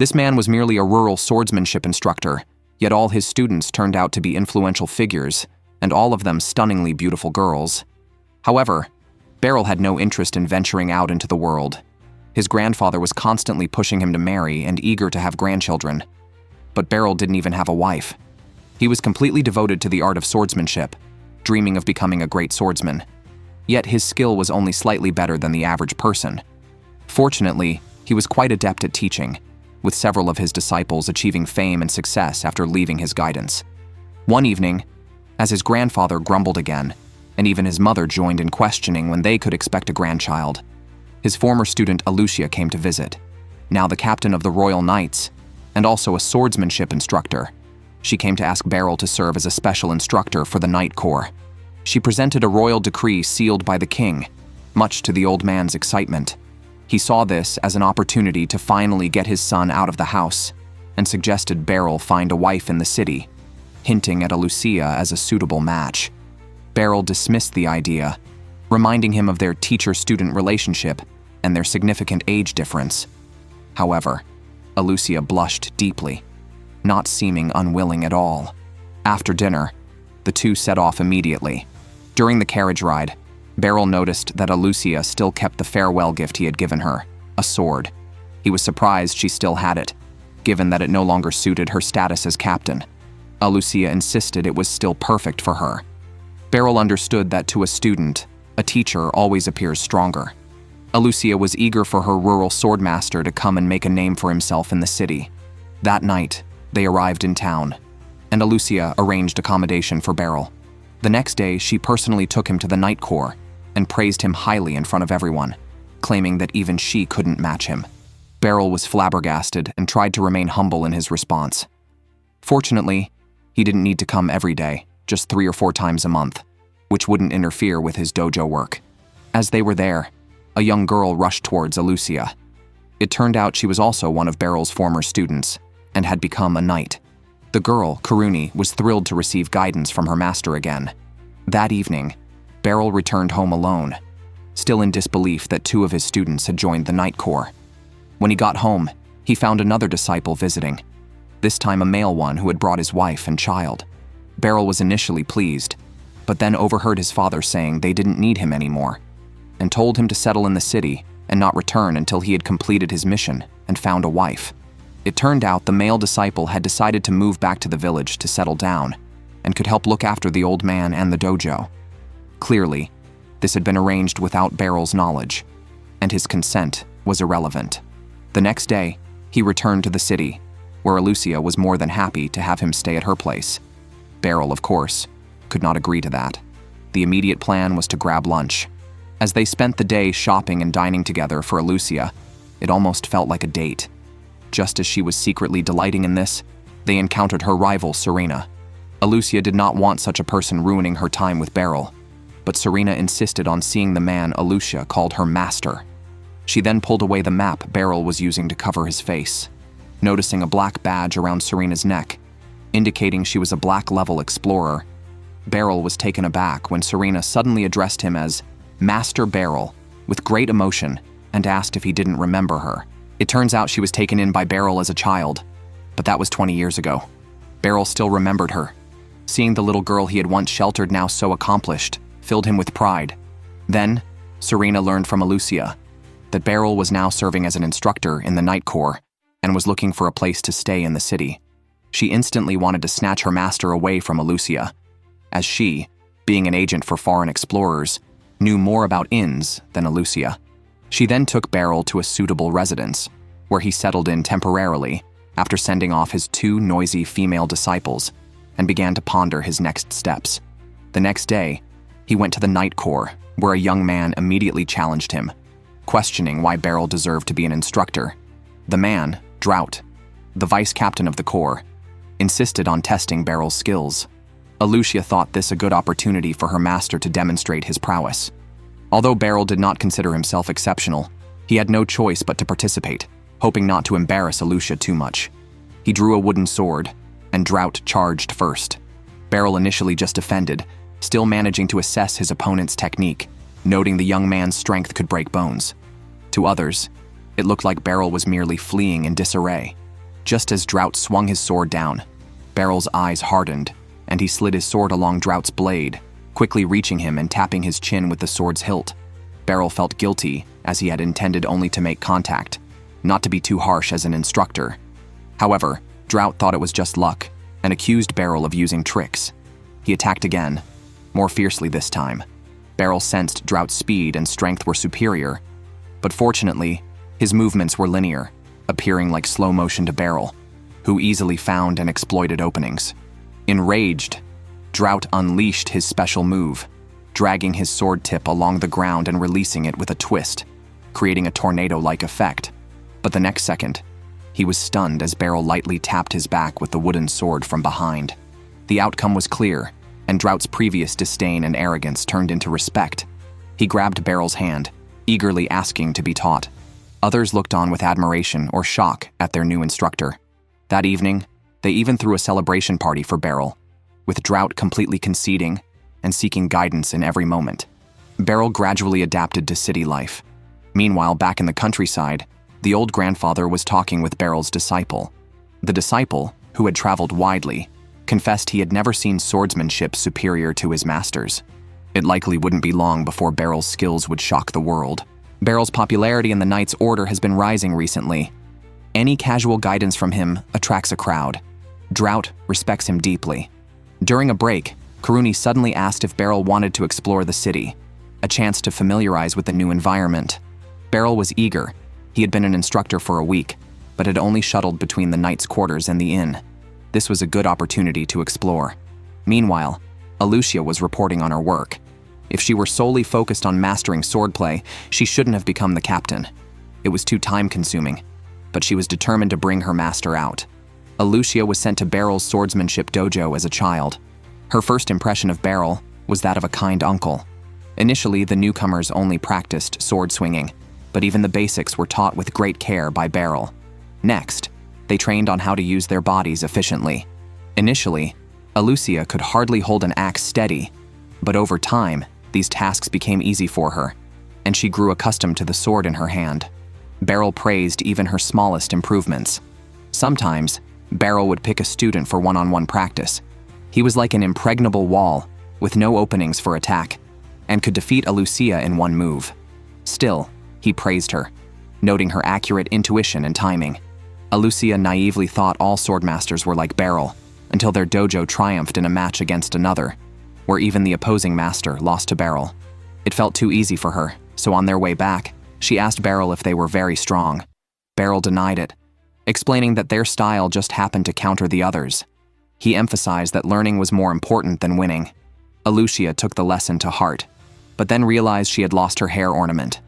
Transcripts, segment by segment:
This man was merely a rural swordsmanship instructor, yet all his students turned out to be influential figures, and all of them stunningly beautiful girls. However, Beryl had no interest in venturing out into the world. His grandfather was constantly pushing him to marry and eager to have grandchildren. But Beryl didn't even have a wife. He was completely devoted to the art of swordsmanship, dreaming of becoming a great swordsman. Yet his skill was only slightly better than the average person. Fortunately, he was quite adept at teaching, with several of his disciples achieving fame and success after leaving his guidance. One evening, as his grandfather grumbled again, and even his mother joined in questioning when they could expect a grandchild, his former student Alucia came to visit, now the captain of the Royal Knights, and also a swordsmanship instructor. She came to ask Beryl to serve as a special instructor for the Knight Corps. She presented a royal decree sealed by the king, much to the old man's excitement. He saw this as an opportunity to finally get his son out of the house, and suggested Beryl find a wife in the city, hinting at Alucia as a suitable match. Beryl dismissed the idea, reminding him of their teacher-student relationship and their significant age difference. However, Alucia blushed deeply, not seeming unwilling at all. After dinner, the two set off immediately. During the carriage ride, Beryl noticed that Alucia still kept the farewell gift he had given her, a sword. He was surprised she still had it, given that it no longer suited her status as captain. Alucia insisted it was still perfect for her. Beryl understood that to a student, a teacher always appears stronger. Alucia was eager for her rural swordmaster to come and make a name for himself in the city. That night, they arrived in town, and Alucia arranged accommodation for Beryl. The next day, she personally took him to the Knight Corps and praised him highly in front of everyone, claiming that even she couldn't match him. Beryl was flabbergasted and tried to remain humble in his response. Fortunately, he didn't need to come every day, just 3 or 4 times a month, which wouldn't interfere with his dojo work. As they were there, a young girl rushed towards Alucia. It turned out she was also one of Beryl's former students and had become a knight. The girl, Karuni, was thrilled to receive guidance from her master again. That evening, Beryl returned home alone, still in disbelief that 2 of his students had joined the Knight Corps. When he got home, he found another disciple visiting, this time a male one who had brought his wife and child. Beryl was initially pleased, but then overheard his father saying they didn't need him anymore, and told him to settle in the city and not return until he had completed his mission and found a wife. It turned out the male disciple had decided to move back to the village to settle down and could help look after the old man and the dojo. Clearly, this had been arranged without Beryl's knowledge, and his consent was irrelevant. The next day, he returned to the city, where Alucia was more than happy to have him stay at her place. Beryl, of course, could not agree to that. The immediate plan was to grab lunch. As they spent the day shopping and dining together for Alucia, it almost felt like a date. Just as she was secretly delighting in this, they encountered her rival, Serena. Alucia did not want such a person ruining her time with Beryl, but Serena insisted on seeing the man Alucia called her master. She then pulled away the map Beryl was using to cover his face, noticing a black badge around Serena's neck, indicating she was a black-level explorer. Beryl was taken aback when Serena suddenly addressed him as Master Beryl with great emotion and asked if he didn't remember her. It turns out she was taken in by Beryl as a child, but that was 20 years ago. Beryl still remembered her. Seeing the little girl he had once sheltered now so accomplished filled him with pride. Then, Serena learned from Alucia that Beryl was now serving as an instructor in the Knight Corps and was looking for a place to stay in the city. She instantly wanted to snatch her master away from Alucia, as she, being an agent for foreign explorers, knew more about inns than Alucia. She then took Beryl to a suitable residence, where he settled in temporarily after sending off his 2 noisy female disciples and began to ponder his next steps. The next day, he went to the Knight Corps, where a young man immediately challenged him, questioning why Beryl deserved to be an instructor. The man, Drought, the vice captain of the Corps, insisted on testing Beryl's skills. Alucia thought this a good opportunity for her master to demonstrate his prowess. Although Beryl did not consider himself exceptional, he had no choice but to participate, hoping not to embarrass Alucia too much. He drew a wooden sword, and Drought charged first. Beryl initially just defended, still managing to assess his opponent's technique, noting the young man's strength could break bones. To others, it looked like Beryl was merely fleeing in disarray. Just as Drought swung his sword down, Barrel's eyes hardened, and he slid his sword along Drought's blade, quickly reaching him and tapping his chin with the sword's hilt. Barrel felt guilty, as he had intended only to make contact, not to be too harsh as an instructor. However, Drought thought it was just luck, and accused Barrel of using tricks. He attacked again, more fiercely this time. Barrel sensed Drought's speed and strength were superior, but fortunately, his movements were linear, appearing like slow motion to Barrel, who easily found and exploited openings. Enraged, Drought unleashed his special move, dragging his sword tip along the ground and releasing it with a twist, creating a tornado-like effect. But the next second, he was stunned as Barrel lightly tapped his back with the wooden sword from behind. The outcome was clear, and Drought's previous disdain and arrogance turned into respect. He grabbed Barrel's hand, eagerly asking to be taught. Others looked on with admiration or shock at their new instructor. That evening, they even threw a celebration party for Barrel, with Drought completely conceding and seeking guidance in every moment. Barrel gradually adapted to city life. Meanwhile, back in the countryside, the old grandfather was talking with Barrel's disciple. The disciple, who had traveled widely, confessed he had never seen swordsmanship superior to his master's. It likely wouldn't be long before Barrel's skills would shock the world. Barrel's popularity in the Knights Order has been rising recently. Any casual guidance from him attracts a crowd. Drought respects him deeply. During a break, Karuni suddenly asked if Barrel wanted to explore the city, a chance to familiarize with the new environment. Barrel was eager. He had been an instructor for a week, but had only shuttled between the Knights' quarters and the inn. This was a good opportunity to explore. Meanwhile, Alucia was reporting on her work. If she were solely focused on mastering swordplay, she shouldn't have become the captain. It was too time-consuming, but she was determined to bring her master out. Alucia was sent to Barrel's swordsmanship dojo as a child. Her first impression of Barrel was that of a kind uncle. Initially, the newcomers only practiced sword swinging, but even the basics were taught with great care by Barrel. Next, they trained on how to use their bodies efficiently. Initially, Alucia could hardly hold an axe steady, but over time, these tasks became easy for her, and she grew accustomed to the sword in her hand. Barrel praised even her smallest improvements. Sometimes, Barrel would pick a student for one-on-one practice. He was like an impregnable wall, with no openings for attack, and could defeat Alucia in one move. Still, he praised her, noting her accurate intuition and timing. Alucia naively thought all swordmasters were like Barrel, until their dojo triumphed in a match against another, where even the opposing master lost to Barrel. It felt too easy for her, so on their way back, she asked Barrel if they were very strong. Barrel denied it, explaining that their style just happened to counter the others. He emphasized that learning was more important than winning. Alucia took the lesson to heart, but then realized she had lost her hair ornament.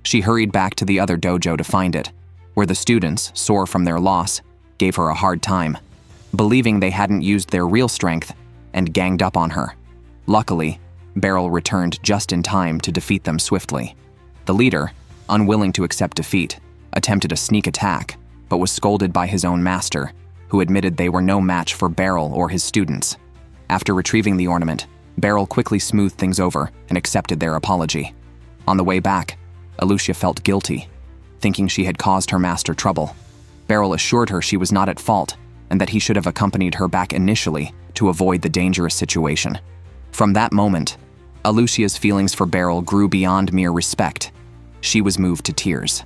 She hurried back to the other dojo to find it, where the students, sore from their loss, gave her a hard time, believing they hadn't used their real strength, and ganged up on her. Luckily, Barrel returned just in time to defeat them swiftly. The leader, unwilling to accept defeat, attempted a sneak attack, but was scolded by his own master, who admitted they were no match for Barrel or his students. After retrieving the ornament, Barrel quickly smoothed things over and accepted their apology. On the way back, Alucia felt guilty, thinking she had caused her master trouble. Barrel assured her she was not at fault and that he should have accompanied her back initially to avoid the dangerous situation. From that moment, Alucia's feelings for Barrel grew beyond mere respect. She was moved to tears.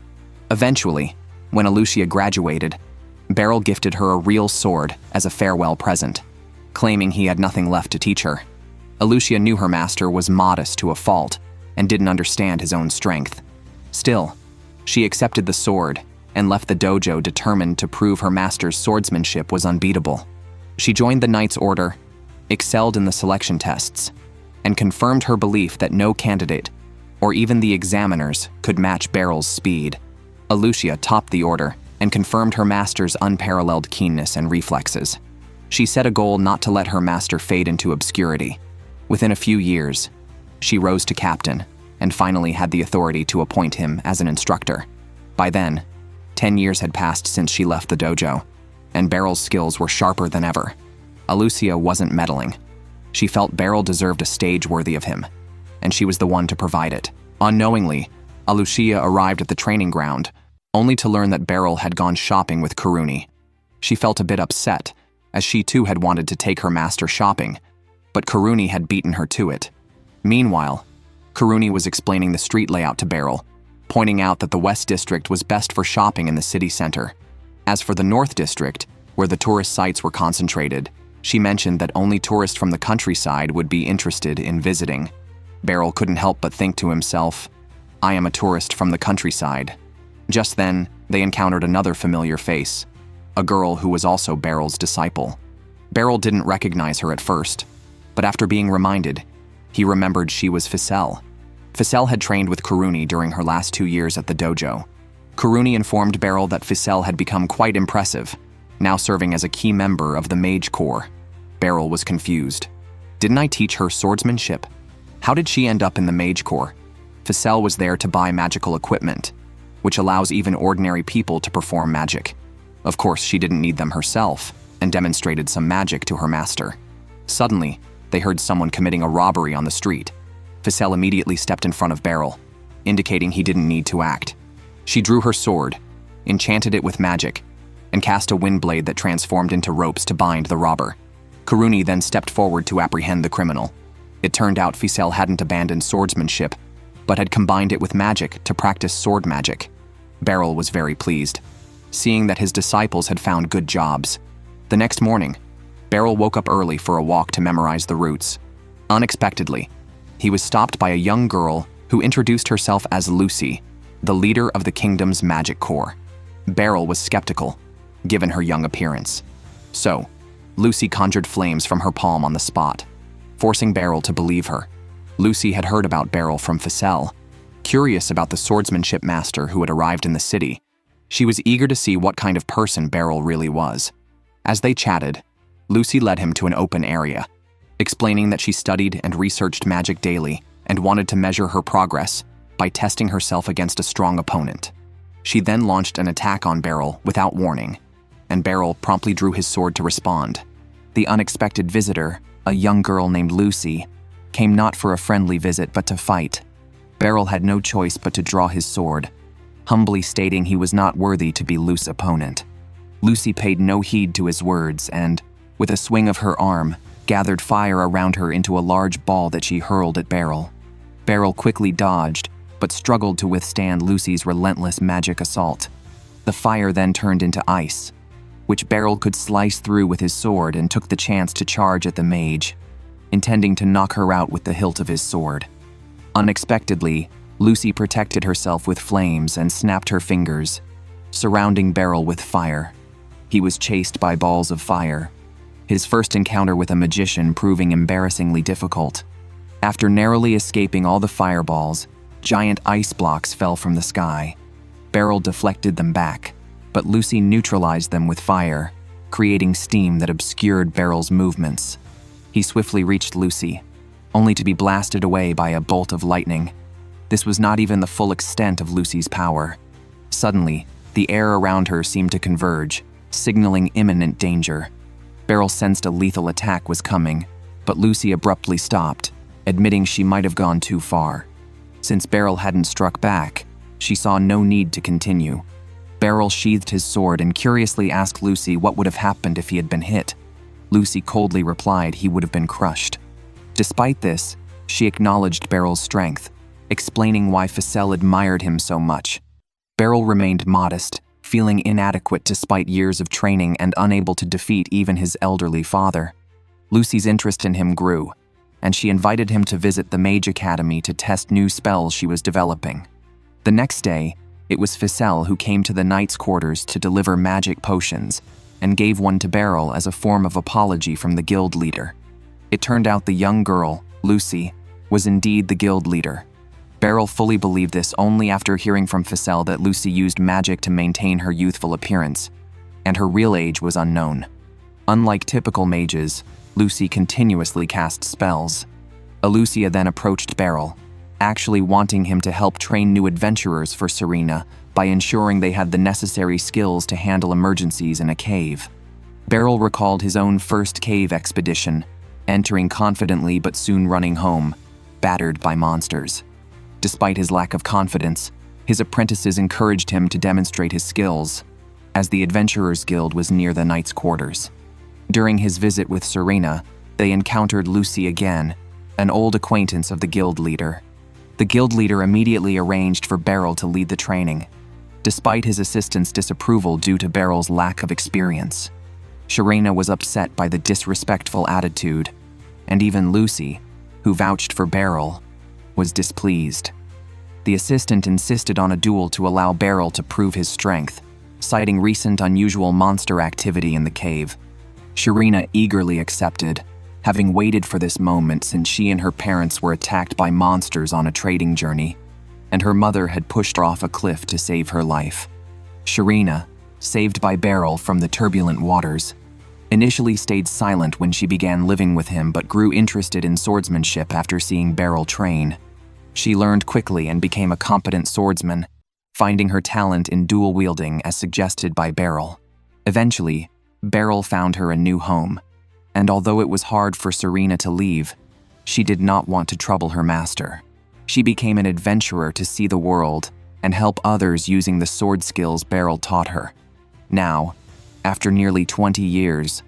Eventually, when Alucia graduated, Barrel gifted her a real sword as a farewell present, claiming he had nothing left to teach her. Alucia knew her master was modest to a fault and didn't understand his own strength. Still, she accepted the sword and left the dojo determined to prove her master's swordsmanship was unbeatable. She joined the Knights Order, excelled in the selection tests, and confirmed her belief that no candidate, or even the examiners, could match Barrel's speed. Alucia topped the order and confirmed her master's unparalleled keenness and reflexes. She set a goal not to let her master fade into obscurity. Within a few years, she rose to captain and finally had the authority to appoint him as an instructor. By then, 10 years had passed since she left the dojo, and Barrel's skills were sharper than ever. Alucia wasn't meddling. She felt Barrel deserved a stage worthy of him, and she was the one to provide it. Unknowingly, Alucia arrived at the training ground, only to learn that Barrel had gone shopping with Karuni. She felt a bit upset, as she too had wanted to take her master shopping, but Karuni had beaten her to it. Meanwhile, Karuni was explaining the street layout to Beryl, pointing out that the West District was best for shopping in the city center. As for the North District, where the tourist sites were concentrated, she mentioned that only tourists from the countryside would be interested in visiting. Beryl couldn't help but think to himself, "I am a tourist from the countryside." Just then, they encountered another familiar face, a girl who was also Beryl's disciple. Beryl didn't recognize her at first, but after being reminded, he remembered she was Ficelle. Ficelle had trained with Karuni during her last 2 years at the dojo. Karuni informed Beryl that Ficelle had become quite impressive, now serving as a key member of the Mage Corps. Beryl was confused. Didn't I teach her swordsmanship? How did she end up in the Mage Corps? Ficelle was there to buy magical equipment, which allows even ordinary people to perform magic. Of course, she didn't need them herself, and demonstrated some magic to her master. Suddenly, they heard someone committing a robbery on the street. Ficelle immediately stepped in front of Beryl, indicating he didn't need to act. She drew her sword, enchanted it with magic, and cast a wind blade that transformed into ropes to bind the robber. Karuni then stepped forward to apprehend the criminal. It turned out Ficelle hadn't abandoned swordsmanship, but had combined it with magic to practice sword magic. Beryl was very pleased, seeing that his disciples had found good jobs. The next morning, Beryl woke up early for a walk to memorize the routes. Unexpectedly, he was stopped by a young girl who introduced herself as Lucy, the leader of the kingdom's magic corps. Beryl was skeptical, given her young appearance. So, Lucy conjured flames from her palm on the spot, forcing Beryl to believe her. Lucy had heard about Beryl from Ficelle. Curious about the swordsmanship master who had arrived in the city, she was eager to see what kind of person Beryl really was. As they chatted, Lucy led him to an open area, explaining that she studied and researched magic daily and wanted to measure her progress by testing herself against a strong opponent. She then launched an attack on Beryl without warning, and Beryl promptly drew his sword to respond. The unexpected visitor, a young girl named Lucy, came not for a friendly visit but to fight. Beryl had no choice but to draw his sword, humbly stating he was not worthy to be Lucy's opponent. Lucy paid no heed to his words and, with a swing of her arm, gathered fire around her into a large ball that she hurled at Beryl. Beryl quickly dodged, but struggled to withstand Lucy's relentless magic assault. The fire then turned into ice, which Beryl could slice through with his sword, and took the chance to charge at the mage, intending to knock her out with the hilt of his sword. Unexpectedly, Lucy protected herself with flames and snapped her fingers, surrounding Beryl with fire. He was chased by balls of fire, his first encounter with a magician proving embarrassingly difficult. After narrowly escaping all the fireballs, giant ice blocks fell from the sky. Beryl deflected them back, but Lucy neutralized them with fire, creating steam that obscured Beryl's movements. He swiftly reached Lucy, only to be blasted away by a bolt of lightning. This was not even the full extent of Lucy's power. Suddenly, the air around her seemed to converge, signaling imminent danger. Beryl sensed a lethal attack was coming, but Lucy abruptly stopped, admitting she might have gone too far. Since Beryl hadn't struck back, she saw no need to continue. Beryl sheathed his sword and curiously asked Lucy what would have happened if he had been hit. Lucy coldly replied he would have been crushed. Despite this, she acknowledged Beryl's strength, explaining why Ficelle admired him so much. Beryl remained modest, feeling inadequate despite years of training and unable to defeat even his elderly father. Lucy's interest in him grew, and she invited him to visit the Mage Academy to test new spells she was developing. The next day, it was Ficelle who came to the Knights' quarters to deliver magic potions, and gave one to Beryl as a form of apology from the guild leader. It turned out the young girl, Lucy, was indeed the guild leader. Beryl fully believed this only after hearing from Ficelle that Lucy used magic to maintain her youthful appearance, and her real age was unknown. Unlike typical mages, Lucy continuously cast spells. Lucia then approached Beryl, actually wanting him to help train new adventurers for Serena by ensuring they had the necessary skills to handle emergencies in a cave. Beryl recalled his own first cave expedition, entering confidently but soon running home, battered by monsters. Despite his lack of confidence, his apprentices encouraged him to demonstrate his skills. as the Adventurers Guild was near the Knights' quarters. During his visit with Serena, they encountered Lucy again, an old acquaintance of the guild leader. The guild leader immediately arranged for Beryl to lead the training, despite his assistant's disapproval due to Beryl's lack of experience. Serena was upset by the disrespectful attitude, and even Lucy, who vouched for Beryl, was displeased. The assistant insisted on a duel to allow Beryl to prove his strength, citing recent unusual monster activity in the cave. Serena eagerly accepted, having waited for this moment since she and her parents were attacked by monsters on a trading journey, and her mother had pushed her off a cliff to save her life. Serena, saved by Beryl from the turbulent waters, initially stayed silent when she began living with him but grew interested in swordsmanship after seeing Beryl train. She learned quickly and became a competent swordsman, finding her talent in dual wielding as suggested by Beryl. Eventually, Beryl found her a new home, and although it was hard for Serena to leave, she did not want to trouble her master. She became an adventurer to see the world and help others using the sword skills Beryl taught her. Now, after nearly 20 years,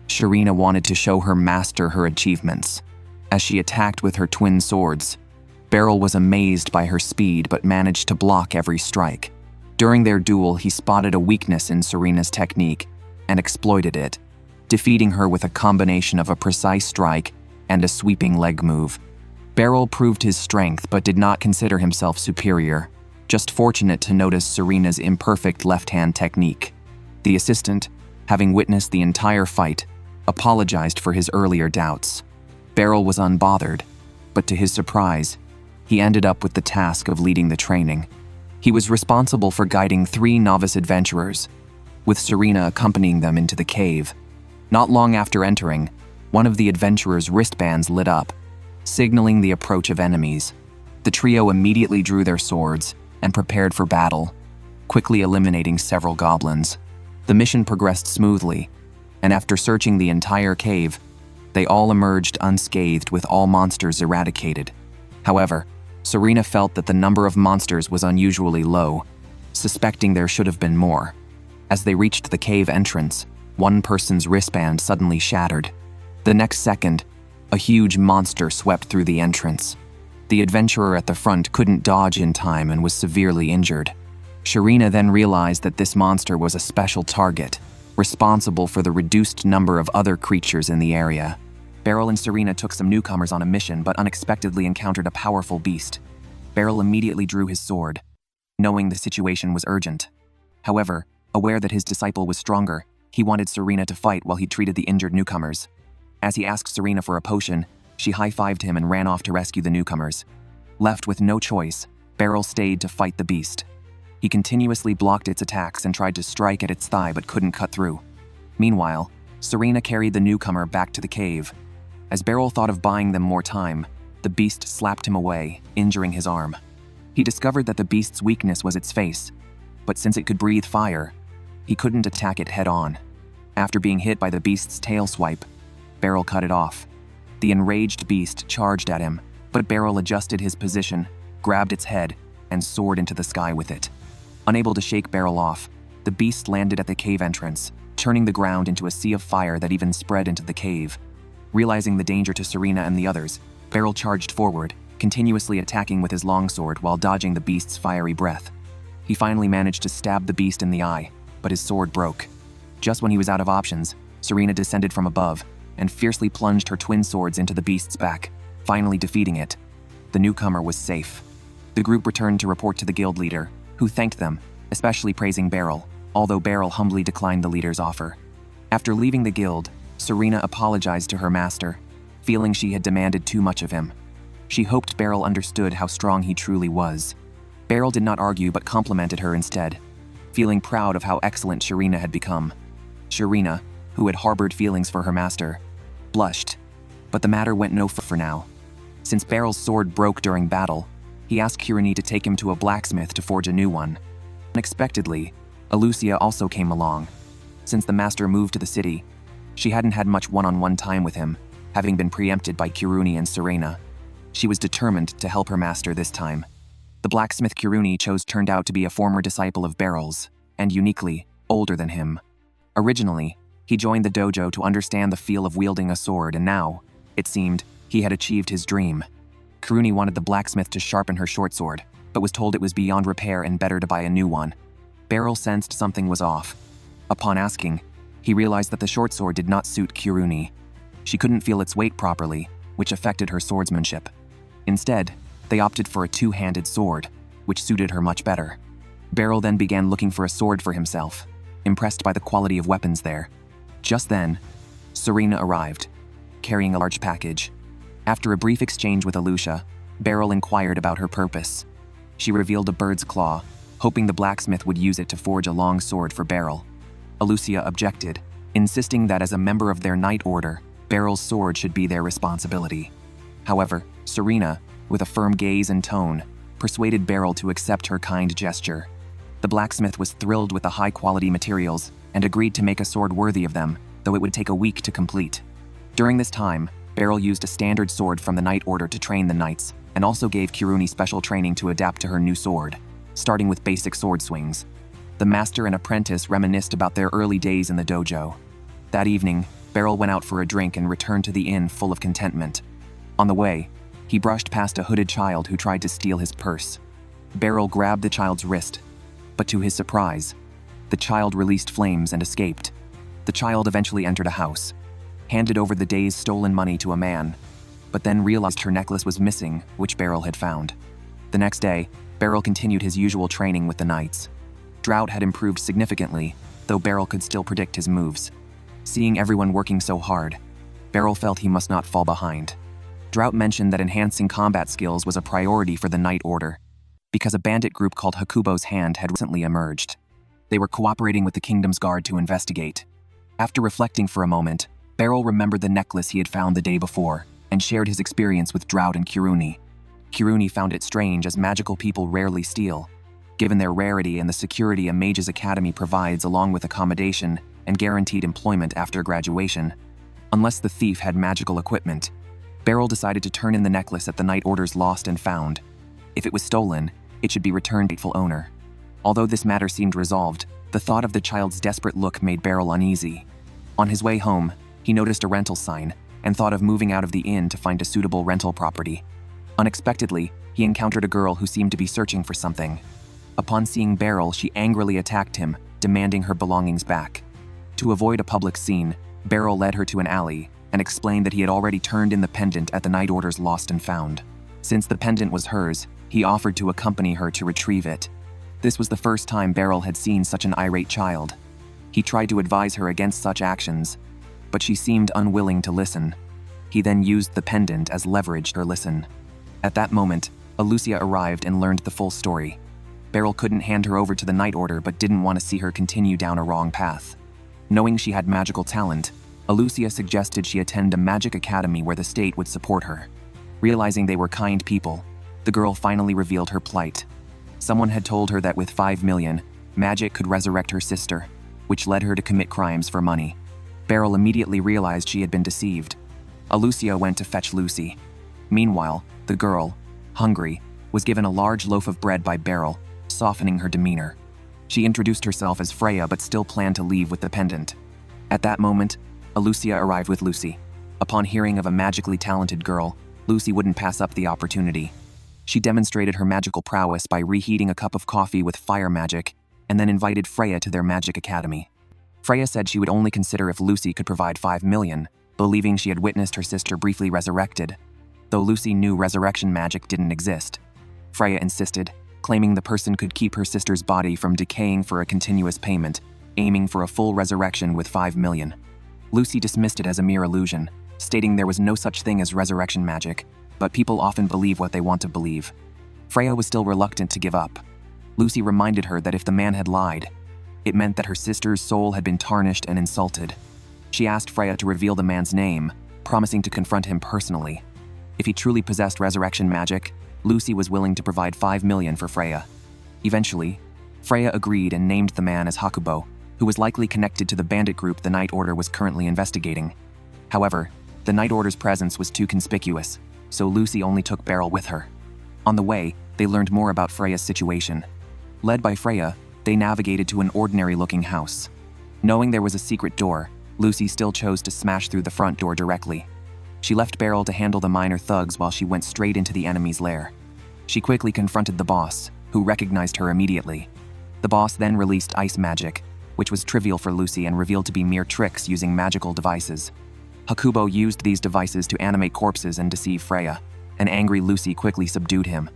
Serena wanted to show her master her achievements. As she attacked with her twin swords, Beryl was amazed by her speed but managed to block every strike. During their duel, he spotted a weakness in Serena's technique and exploited it, defeating her with a combination of a precise strike and a sweeping leg move. Beryl proved his strength but did not consider himself superior, just fortunate to notice Serena's imperfect left-hand technique. The assistant, having witnessed the entire fight, apologized for his earlier doubts. Beryl was unbothered, but to his surprise, he ended up with the task of leading the training. He was responsible for guiding 3 novice adventurers, with Serena accompanying them into the cave. Not long after entering, one of the adventurers' wristbands lit up, signaling the approach of enemies. The trio immediately drew their swords and prepared for battle, quickly eliminating several goblins. The mission progressed smoothly, and after searching the entire cave, they all emerged unscathed with all monsters eradicated. However, Serena felt that the number of monsters was unusually low, suspecting there should have been more. As they reached the cave entrance, one person's wristband suddenly shattered. The next second, a huge monster swept through the entrance. The adventurer at the front couldn't dodge in time and was severely injured. Serena then realized that this monster was a special target, responsible for the reduced number of other creatures in the area. Beryl and Serena took some newcomers on a mission but unexpectedly encountered a powerful beast. Beryl immediately drew his sword, knowing the situation was urgent. However, aware that his disciple was stronger, he wanted Serena to fight while he treated the injured newcomers. As he asked Serena for a potion, she high-fived him and ran off to rescue the newcomers. Left with no choice, Beryl stayed to fight the beast. He continuously blocked its attacks and tried to strike at its thigh but couldn't cut through. Meanwhile, Serena carried the newcomer back to the cave. As Beryl thought of buying them more time, the beast slapped him away, injuring his arm. He discovered that the beast's weakness was its face, but since it could breathe fire, he couldn't attack it head-on. After being hit by the beast's tail swipe, Beryl cut it off. The enraged beast charged at him, but Beryl adjusted his position, grabbed its head, and soared into the sky with it. Unable to shake Beryl off, the beast landed at the cave entrance, turning the ground into a sea of fire that even spread into the cave. Realizing the danger to Serena and the others, Beryl charged forward, continuously attacking with his longsword while dodging the beast's fiery breath. He finally managed to stab the beast in the eye, but his sword broke. Just when he was out of options, Serena descended from above and fiercely plunged her twin swords into the beast's back, finally defeating it. The newcomer was safe. The group returned to report to the guild leader, who thanked them, especially praising Beryl, although Beryl humbly declined the leader's offer. After leaving the guild, Serena apologized to her master, feeling she had demanded too much of him. She hoped Beryl understood how strong he truly was. Beryl did not argue but complimented her instead, feeling proud of how excellent Serena had become. Serena, who had harbored feelings for her master, blushed, but the matter went no further for now. Since Beryl's sword broke during battle, he asked Kirani to take him to a blacksmith to forge a new one. Unexpectedly, Alucia also came along. Since the master moved to the city, she hadn't had much one-on-one time with him, having been preempted by Kirani and Serena. She was determined to help her master this time. The blacksmith Kirani chose turned out to be a former disciple of Beryl's, and uniquely, older than him. Originally, he joined the dojo to understand the feel of wielding a sword, and now, it seemed, he had achieved his dream. Kiruni wanted the blacksmith to sharpen her short sword, but was told it was beyond repair and better to buy a new one. Beryl sensed something was off. Upon asking, he realized that the short sword did not suit Kiruni. She couldn't feel its weight properly, which affected her swordsmanship. Instead, they opted for a two-handed sword, which suited her much better. Beryl then began looking for a sword for himself, impressed by the quality of weapons there. Just then, Serena arrived, carrying a large package. After a brief exchange with Alucia, Beryl inquired about her purpose. She revealed a bird's claw, hoping the blacksmith would use it to forge a long sword for Beryl. Alucia objected, insisting that as a member of their Knight Order, Beryl's sword should be their responsibility. However, Serena, with a firm gaze and tone, persuaded Beryl to accept her kind gesture. The blacksmith was thrilled with the high-quality materials and agreed to make a sword worthy of them, though it would take a week to complete. During this time, Beryl used a standard sword from the Knight Order to train the knights, and also gave Kiruni special training to adapt to her new sword, starting with basic sword swings. The master and apprentice reminisced about their early days in the dojo. That evening, Beryl went out for a drink and returned to the inn full of contentment. On the way, he brushed past a hooded child who tried to steal his purse. Beryl grabbed the child's wrist, but to his surprise, the child released flames and escaped. The child eventually entered a house, handed over the day's stolen money to a man, but then realized her necklace was missing, which Beryl had found. The next day, Beryl continued his usual training with the knights. Drought had improved significantly, though Beryl could still predict his moves. Seeing everyone working so hard, Beryl felt he must not fall behind. Drought mentioned that enhancing combat skills was a priority for the Knight Order, because a bandit group called Hakubo's Hand had recently emerged. They were cooperating with the Kingdom's Guard to investigate. After reflecting for a moment, Beryl remembered the necklace he had found the day before, and shared his experience with Drought and Kiruni. Kiruni found it strange, as magical people rarely steal, given their rarity and the security a mage's academy provides, along with accommodation and guaranteed employment after graduation. Unless the thief had magical equipment, Beryl decided to turn in the necklace at the Knight Order's Lost and Found. If it was stolen, it should be returned to its rightful owner. Although this matter seemed resolved, the thought of the child's desperate look made Beryl uneasy. On his way home, he noticed a rental sign and thought of moving out of the inn to find a suitable rental property. Unexpectedly, he encountered a girl who seemed to be searching for something. Upon seeing Beryl, she angrily attacked him, demanding her belongings back. To avoid a public scene, Beryl led her to an alley and explained that he had already turned in the pendant at the Knight Order's Lost and Found. Since the pendant was hers, he offered to accompany her to retrieve it. This was the first time Beryl had seen such an irate child. He tried to advise her against such actions, but she seemed unwilling to listen. He then used the pendant as leverage to listen. At that moment, Alucia arrived and learned the full story. Beryl couldn't hand her over to the Knight Order but didn't want to see her continue down a wrong path. Knowing she had magical talent, Alucia suggested she attend a magic academy where the state would support her. Realizing they were kind people, the girl finally revealed her plight. Someone had told her that with 5 million, magic could resurrect her sister, which led her to commit crimes for money. Beryl immediately realized she had been deceived. Alucia went to fetch Lucy. Meanwhile, the girl, hungry, was given a large loaf of bread by Beryl, softening her demeanor. She introduced herself as Freya but still planned to leave with the pendant. At that moment, Alucia arrived with Lucy. Upon hearing of a magically talented girl, Lucy wouldn't pass up the opportunity. She demonstrated her magical prowess by reheating a cup of coffee with fire magic, and then invited Freya to their magic academy. Freya said she would only consider if Lucy could provide 5 million, believing she had witnessed her sister briefly resurrected. Though Lucy knew resurrection magic didn't exist, Freya insisted, claiming the person could keep her sister's body from decaying for a continuous payment, aiming for a full resurrection with 5 million. Lucy dismissed it as a mere illusion, stating there was no such thing as resurrection magic, but people often believe what they want to believe. Freya was still reluctant to give up. Lucy reminded her that if the man had lied, it meant that her sister's soul had been tarnished and insulted. She asked Freya to reveal the man's name, promising to confront him personally. If he truly possessed resurrection magic, Lucy was willing to provide 5 million for Freya. Eventually, Freya agreed and named the man as Hakubo, who was likely connected to the bandit group the Knight Order was currently investigating. However, the Knight Order's presence was too conspicuous, so Lucy only took Beryl with her. On the way, they learned more about Freya's situation. Led by Freya, They navigated to an ordinary-looking house. Knowing there was a secret door, Lucy still chose to smash through the front door directly. She left Beryl to handle the minor thugs while she went straight into the enemy's lair. She quickly confronted the boss, who recognized her immediately. The boss then released ice magic, which was trivial for Lucy and revealed to be mere tricks using magical devices. Hakubo used these devices to animate corpses and deceive Freya. An angry Lucy quickly subdued him.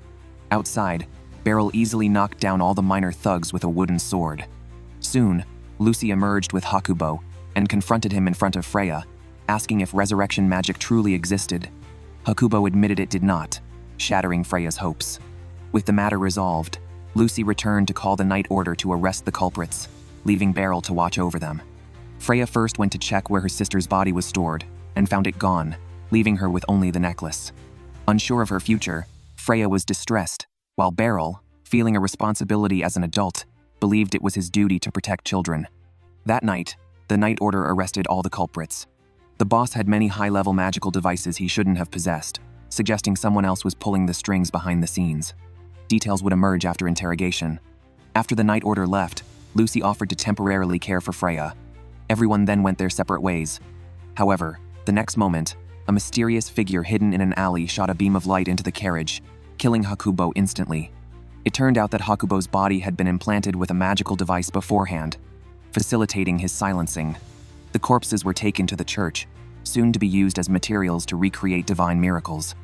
Outside, Beryl easily knocked down all the minor thugs with a wooden sword. Soon, Lucy emerged with Hakubo and confronted him in front of Freya, asking if resurrection magic truly existed. Hakubo admitted it did not, shattering Freya's hopes. With the matter resolved, Lucy returned to call the Night Order to arrest the culprits, leaving Beryl to watch over them. Freya first went to check where her sister's body was stored and found it gone, leaving her with only the necklace. Unsure of her future, Freya was distressed, while Beryl, feeling a responsibility as an adult, believed it was his duty to protect children. That night, the Night Order arrested all the culprits. The boss had many high-level magical devices he shouldn't have possessed, suggesting someone else was pulling the strings behind the scenes. Details would emerge after interrogation. After the Night Order left, Lucy offered to temporarily care for Freya. Everyone then went their separate ways. However, the next moment, a mysterious figure hidden in an alley shot a beam of light into the carriage, killing Hakubo instantly. It turned out that Hakubo's body had been implanted with a magical device beforehand, facilitating his silencing. The corpses were taken to the church, soon to be used as materials to recreate divine miracles.